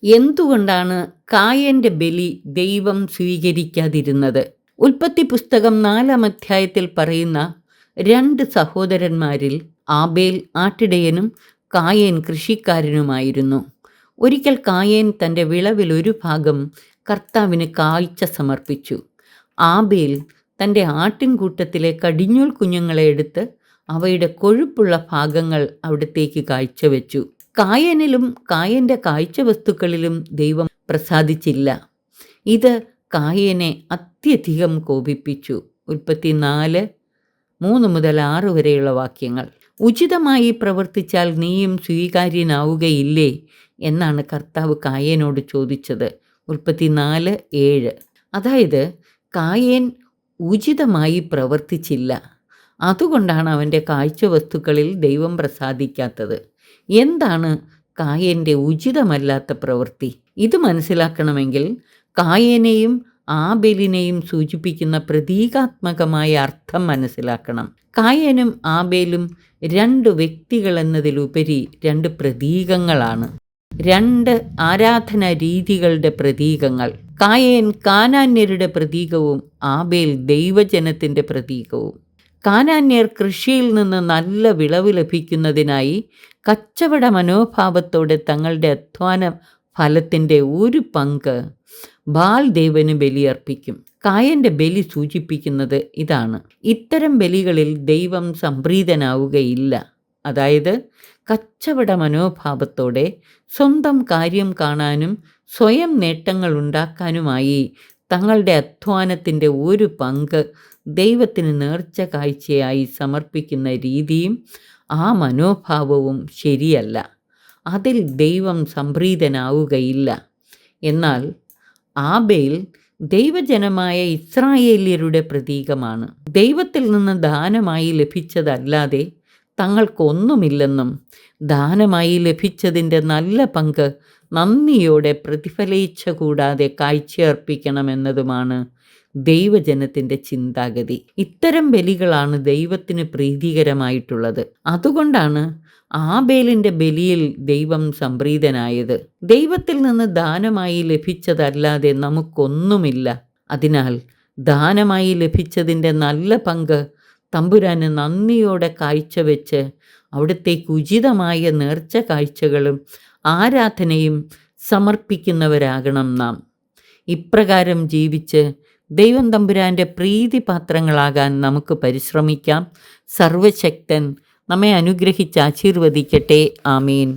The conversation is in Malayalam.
എന്തുകൊണ്ടാണ് കായന്റെ ബലി ദൈവം സ്വീകരിക്കാതിരുന്നത്? ഉൽപ്പത്തി പുസ്തകം 4-ാം അധ്യായത്തിൽ പറയുന്ന 2 സഹോദരന്മാരിൽ ആബേൽ ആട്ടിടയനും കായേൻ കൃഷിക്കാരനുമായിരുന്നു. ഒരിക്കൽ കായേൻ തൻ്റെ വിളവിൽ ഒരു ഭാഗം കർത്താവിന് കാഴ്ച സമർപ്പിച്ചു. ആബേൽ തൻ്റെ ആട്ടിൻകൂട്ടത്തിലെ കടിഞ്ഞൂൽ കുഞ്ഞുങ്ങളെ എടുത്ത് അവയുടെ കൊഴുപ്പുള്ള ഭാഗങ്ങൾ അവിടത്തേക്ക് കാഴ്ചവെച്ചു. കായനിലും കായൻ്റെ കാഴ്ചവസ്തുക്കളിലും ദൈവം പ്രസാദിച്ചില്ല. ഇത് കായനെ അത്യധികം കോപിപ്പിച്ചു. ഉൽപ്പത്തി 4:3-6 വരെയുള്ള വാക്യങ്ങൾ. ഉചിതമായി പ്രവർത്തിച്ചാൽ നീയും സ്വീകാര്യനാവുകയില്ലേ എന്നാണ് കർത്താവ് കായേനോട് ചോദിച്ചത്. ഉൽപ്പത്തി 4:7. അതായത് കായേൻ ഉചിതമായി പ്രവർത്തിച്ചില്ല. അതുകൊണ്ടാണ് അവൻ്റെ കാഴ്ചവസ്തുക്കളിൽ ദൈവം പ്രസാദിക്കാത്തത്. എന്താണ് കായേൻ്റെ ഉചിതമല്ലാത്ത പ്രവൃത്തി? ഇത് മനസ്സിലാക്കണമെങ്കിൽ കായേനെയും ആബേലിനെയും സൂചിപ്പിക്കുന്ന പ്രതീകാത്മകമായ അർത്ഥം മനസ്സിലാക്കണം. കായേനും ആബേലും 2 വ്യക്തികളെന്നതിലുപരി 2 പ്രതീകങ്ങളാണ്, 2 ആരാധനാ രീതികളുടെ പ്രതീകങ്ങൾ. കായേൻ കാനാന്യരുടെ പ്രതീകവും ആബേൽ ദൈവജനത്തിൻ്റെ പ്രതീകവും. കാനാന്യർ കൃഷിയിൽ നിന്ന് നല്ല വിളവ് ലഭിക്കുന്നതിനായി കച്ചവട മനോഭാവത്തോടെ തങ്ങളുടെ അധ്വാന ഫലത്തിൻ്റെ ഒരു പങ്ക് ബാൽ ദേവന് ബലിയർപ്പിക്കും. കായൻ്റെ ബലി സൂചിപ്പിക്കുന്നത് ഇതാണ്. ഇത്തരം ബലികളിൽ ദൈവം സംപ്രീതനാവുകയില്ല. അതായത് കച്ചവട മനോഭാവത്തോടെ സ്വന്തം കാര്യം കാണാനും സ്വയം നേട്ടങ്ങൾ ഉണ്ടാക്കാനുമായി തങ്ങളുടെ അധ്വാനത്തിൻ്റെ ഒരു പങ്ക് ദൈവത്തിന് നേർച്ച കാഴ്ചയായി സമർപ്പിക്കുന്ന രീതിയും ആ മനോഭാവവും ശരിയല്ല. അതിൽ ദൈവം സംപ്രീതനാവുകയില്ല. എന്നാൽ ആബേൽ ദൈവജനമായ ഇസ്രായേല്യരുടെ പ്രതീകമാണ്. ദൈവത്തിൽ നിന്ന് ദാനമായി ലഭിച്ചതല്ലാതെ തങ്ങൾക്കൊന്നുമില്ലെന്നും ദാനമായി ലഭിച്ചതിൻ്റെ നല്ല പങ്ക് നന്ദിയോടെ പ്രതിഫലേച്ഛ കൂടാതെ കാഴ്ചയർപ്പിക്കണമെന്നതുമാണ് ദൈവജനത്തിൻ്റെ ചിന്താഗതി. ഇത്തരം ബലികളാണ് ദൈവത്തിന് പ്രീതികരമായിട്ടുള്ളത്. അതുകൊണ്ടാണ് ആബേലിൻ്റെ ബലിയിൽ ദൈവം സംപ്രീതനായത്. ദൈവത്തിൽ നിന്ന് ദാനമായി ലഭിച്ചതല്ലാതെ നമുക്കൊന്നുമില്ല. അതിനാൽ ദാനമായി ലഭിച്ചതിൻ്റെ നല്ല പങ്ക് തമ്പുരാന് നന്ദിയോടെ കാഴ്ചവെച്ച് അവിടത്തേക്ക് ഉചിതമായ നേർച്ച കാഴ്ചകളും ആരാധനയും സമർപ്പിക്കുന്നവരാകണം നാം. ഇപ്രകാരം ജീവിച്ച് ദൈവം തമ്പുരാൻ്റെ പ്രീതിപാത്രങ്ങളാകാൻ നമുക്ക് പരിശ്രമിക്കാം. സർവശക്തൻ നമ്മെ അനുഗ്രഹിച്ച് ആശീർവദിക്കട്ടെ. ആമേൻ.